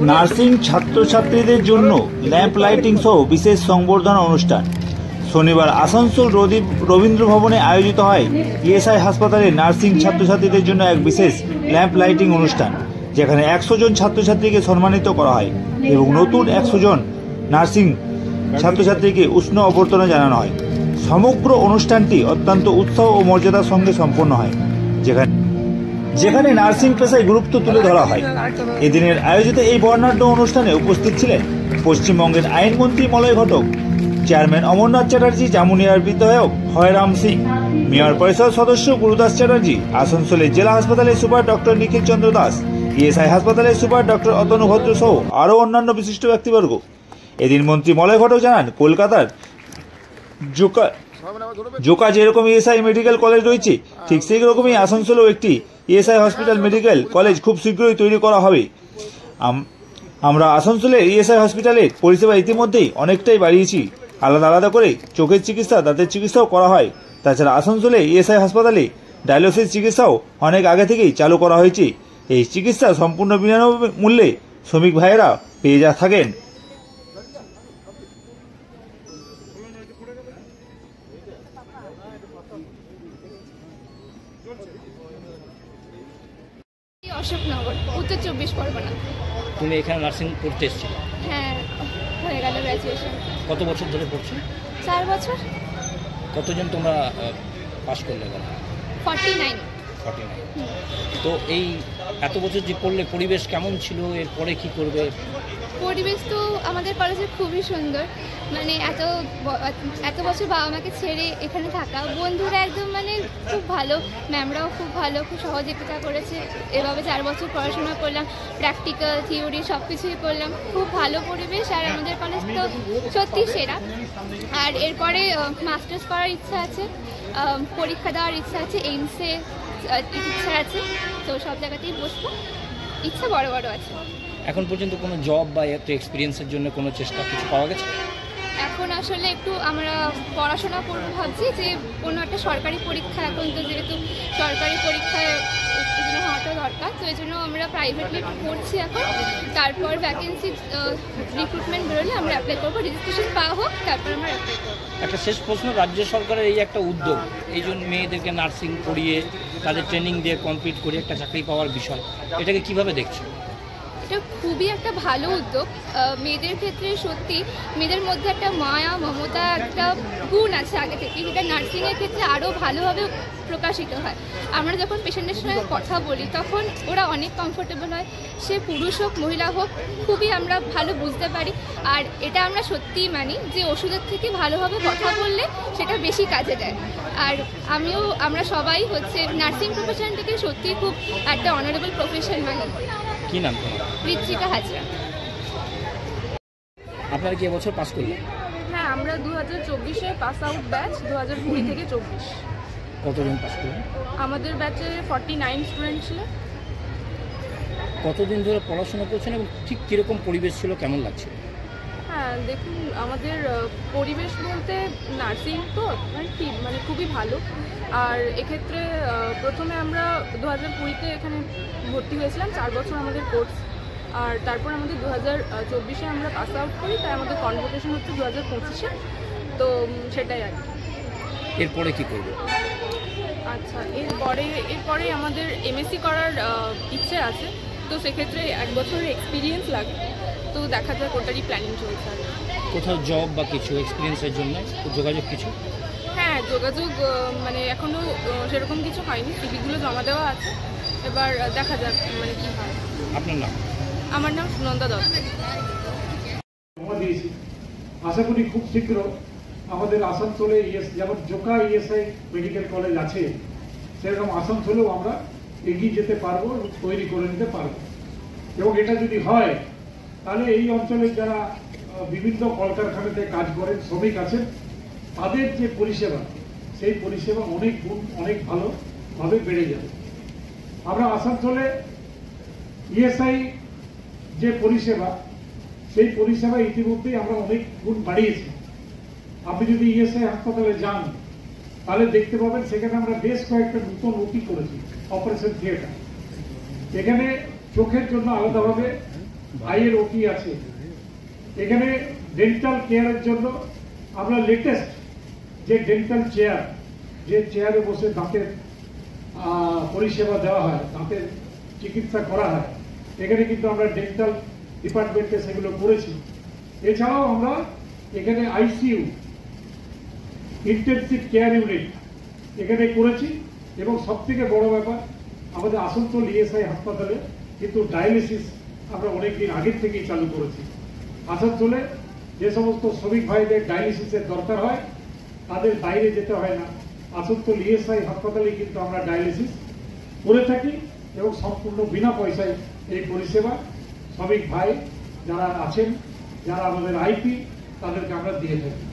Nursing ছাত্রছাত্রীদের জন্য lamp lighting সহ বিশেষ সংবর্ধনা অনুষ্ঠান শনিবার আসানসোল রবীন্দ্র ভবনে আয়োজিত হয় ইএসআই হাসপাতালে নার্সিং ছাত্রছাত্রীদের জন্য এক বিশেষ ল্যাম্প লাইটিং অনুষ্ঠান, যেখানে 100 জন ছাত্রছাত্রীকে সম্মানিত করা হয় এবং নতুন 100 জন নার্সিং ছাত্রছাত্রীকে উষ্ণ অভ্যর্থনা জানানো হয়। সমগ্র অনুষ্ঠানটি অত্যন্ত উৎসাহ ও মর্যাদার সঙ্গে সম্পন্ন হয়, যেখানে নার্সিং পেশায় গুরুত্ব তুলে ধরা হয়। এদিনের আয়োজিত এই বর্ণাঢ্য অনুষ্ঠানে উপস্থিত ছিলেন পশ্চিমবঙ্গের আইনমন্ত্রী মলয় ঘটক, চেয়ারম্যান অমরনাথ চ্যাটার্জি, জামুনিয়ার বিধায়ক হয়রাম সিং, মেয়র পরিষদ সদস্য গুরুদাস চ্যাটার্জি, আসানসোলের জেলা হাসপাতালের সুপার ডক্টর নিখিল চন্দ্র দাস, ইএসআই হাসপাতালের সুপার ডক্টর অতনু ভদ্র সহ আরও অন্যান্য বিশিষ্ট ব্যক্তিবর্গ। এদিন মন্ত্রী মলয় ঘটক জানান, কলকাতার জোকা যেরকম ইএসআই মেডিকেল কলেজ রয়েছে, ঠিক সেই রকমই আসানসোলেও একটি ইএসআই হসপিটাল মেডিকেল কলেজ খুব শীঘ্রই তৈরি করা হবে। আমরা আসানসোলের ইএসআই হসপিটালের পরিষেবা ইতিমধ্যেই অনেকটাই বাড়িয়েছি। আলাদা আলাদা করে চোখের চিকিৎসা, দাঁতের চিকিৎসাও করা হয়। তাছাড়া আসানসোলে ইএসআই হাসপাতালে ডায়ালিসিস চিকিৎসাও অনেক আগে থেকেই চালু করা হয়েছে। এই চিকিৎসা সম্পূর্ণ বিনামূল্যে শ্রমিক ভাইয়েরা পেয়ে থাকেন। অশোকনগর, উত্তর 24 পরগনা। তুমি এখানে নার্সিং পড়তে এসেছিলে? হ্যাঁ, হয়ে গেল গ্র্যাজুয়েশন। কত বছর ধরে পড়ছো? 4 বছর। কতজন তোমরা পাস করলে? 49। তো এই এত বছর যে পড়লে পরিবেশ কেমন ছিল? এরপরে কি করবে? পরিবেশ তো আমাদের কলেজে খুবই সুন্দর, মানে এত বছর বাবা মাকে ছেড়ে এখানে থাকা, বন্ধুরা একদম মানে খুব ভালো, ম্যামরাও খুব ভালো, খুব সহযোগিতা করেছে। এভাবে 4 বছর পড়াশোনা করলাম, প্র্যাকটিক্যাল থিওরি সব কিছুই করলাম, খুব ভালো পরিবেশ। আর আমাদের কলেজ তো সত্যি সেরা। আর এরপরে মাস্টার্স করার ইচ্ছা আছে, পরীক্ষা দেওয়ার ইচ্ছা আছে, এইমসে ইচ্ছা আছে, তো সব জায়গাতেই বসবো, ইচ্ছা বড় বড় আছে। এখন পর্যন্ত কোনো জব বা একটা এক্সপিরিয়েন্সের জন্য কোনো চেষ্টা কিছু পাওয়া গেছে? এখন আসলে একটু আমরা পড়াশোনা করবো ভাবছি, যে কোনো একটা সরকারি পরীক্ষা, এখন তো যেহেতু সরকারি পরীক্ষায় উত্তীর্ণ হওয়াটা দরকার, তো এই জন্য আমরা প্রাইভেটলি পড়ছি এখন। তারপর ভ্যাকেন্সি রিক্রুটমেন্ট বেরোলে আমরা অ্যাপ্লাই করবো, রেজিস্ট্রেশন পাওয়া হোক, তারপর আমরা অ্যাপ্লাই করবো। একটা শেষ প্রশ্ন, রাজ্য সরকারের এই একটা উদ্যোগ, এই জন্য মেয়েদেরকে নার্সিং পড়িয়ে তাদের ট্রেনিং দিয়ে কমপ্লিট করে একটা চাকরি পাওয়ার বিষয়, এটাকে কিভাবে দেখছো? এটা খুবই একটা ভালো উদ্যোগ। মেয়েদের ক্ষেত্রে সত্যি মেয়েদের মধ্যে একটা মায়া মমতা একটা গুণ আছে আগে থেকে, যেটা নার্সিংয়ের ক্ষেত্রে আরও ভালোভাবে প্রকাশিত হয়। আমরা যখন পেশেন্টের সঙ্গে কথা বলি তখন ওরা অনেক কমফোর্টেবল হয়, সে পুরুষ হোক মহিলা হোক, খুবই আমরা ভালো বুঝতে পারি। আর এটা আমরা সত্যিই মানি যে ওষুধের থেকে ভালোভাবে কথা বললে সেটা বেশি কাজে দেয়। আর আমরা সবাই হচ্ছে নার্সিং প্রফেশনটাকে সত্যিই খুব একটা অনারেবল প্রফেশন মানি। কি নাম তোমার? ঋত্বিকা হাজরা। আপনারা কি এবছর পাস করলেন? হ্যাঁ, আমরা 2024-এ পাস আউট ব্যাচ, 2020 থেকে 24। কতজন পাস করলেন? আমাদের ব্যাচে 49 স্টুডেন্ট ছিল। কতদিন ধরে পড়াশোনা করছেন এবং ঠিক কীরকম পরিবেশ ছিল, কেমন লাগছে? হ্যাঁ, দেখুন আমাদের পরিবেশ বলতে নার্সিং তো মানে খুবই ভালো। আর এক্ষেত্রে প্রথমে আমরা 2020-তে এখানে ভর্তি হয়েছিলাম, 4 বছর আমাদের কোর্স। আর তারপর আমাদের 2024-এ আমরা পাস আউট করি, তাই আমাদের কনভোকেশন হচ্ছে 2025-এ, তো সেটাই আর কি। এরপরে কি করবে? আচ্ছা, এরপরে আমাদের এমএসসি করার ইচ্ছে আছে, তো সেক্ষেত্রে 1 বছরের এক্সপিরিয়েন্স লাগে, তো দেখা যাক, ওটারই প্ল্যানিং চলছে। আর কোথাও জব বা কিছু এক্সপিরিয়েন্সের জন্য যোগাযোগ কিছু? হ্যাঁ, যোগাযোগ মানে এখনও সেরকম কিছু হয়নি, সিভিগুলো জমা দেওয়া আছে, এবার দেখা যাক মানে কী হয়। আপনার নাম? আমার নাম সুনন্দা দত্ত। আশা করি খুব শীঘ্র আমাদের আসানসোলে যেমন জোকা ইএসআই মেডিকেল কলেজ আছে, সেরকম আসানসোলেও আমরা এগিয়ে যেতে পারবো, তৈরি করে নিতে পারবো। এবং এটা যদি হয় তাহলে এই অঞ্চলের যারা বিভিন্ন কলকারখানাতে কাজ করেন, শ্রমিক আছেন, তাদের যে পরিষেবা, সেই পরিষেবা অনেক গুণ, অনেক ভালোভাবে বেড়ে যাবে। আমরা আসানসোলে ইএসআই যে পরিষেবা, সেই পরিষেবা ইতিমধ্যেই আমরা অনেক গুণ বাড়িয়েছি। আপনি যদি ইএসআই হাসপাতালে যান তাহলে দেখতে পাবেন সেখানে আমরা বেশ কয়েকটা নতুন ওটি করেছি, অপারেশন থিয়েটার। এখানে চোখের জন্য আলাদাভাবে আইয়ের ওটি আছে। এখানে ডেন্টাল কেয়ারের জন্য আমরা লেটেস্ট যে ডেন্টাল চেয়ার, যে চেয়ারে বসে দাঁতের পরিষেবা দেওয়া হয়, দাঁতের চিকিৎসা করা হয়, এখানে কিন্তু আমরা ডেন্টাল ডিপার্টমেন্টে সেগুলো করেছি। এছাড়াও আমরা এখানে আইসিইউ, ইন্টেনসিভ কেয়ার ইউনিট এখানে করেছি। এবং সবথেকে বড় ব্যাপার, আমাদের আসানসোল ইএসআই হাসপাতালে কিন্তু ডায়ালিসিস আমরা অনেকদিন আগের থেকেই চালু করেছি। আসানসোলে যে সমস্ত শ্রমিক ভাইদের ডায়ালিসিসের দরকার হয় তাদের বাইরে যেতে হয় না, আসানসোল ইএসআই হাসপাতালে কিন্তু আমরা ডায়ালিসিস করে থাকি এবং সম্পূর্ণ বিনা পয়সায় এই পরিষেবা শ্রমিক ভাই যারা আছেন, যারা আমাদের আইপি, তাদেরকে আমরা দিয়ে থাকি।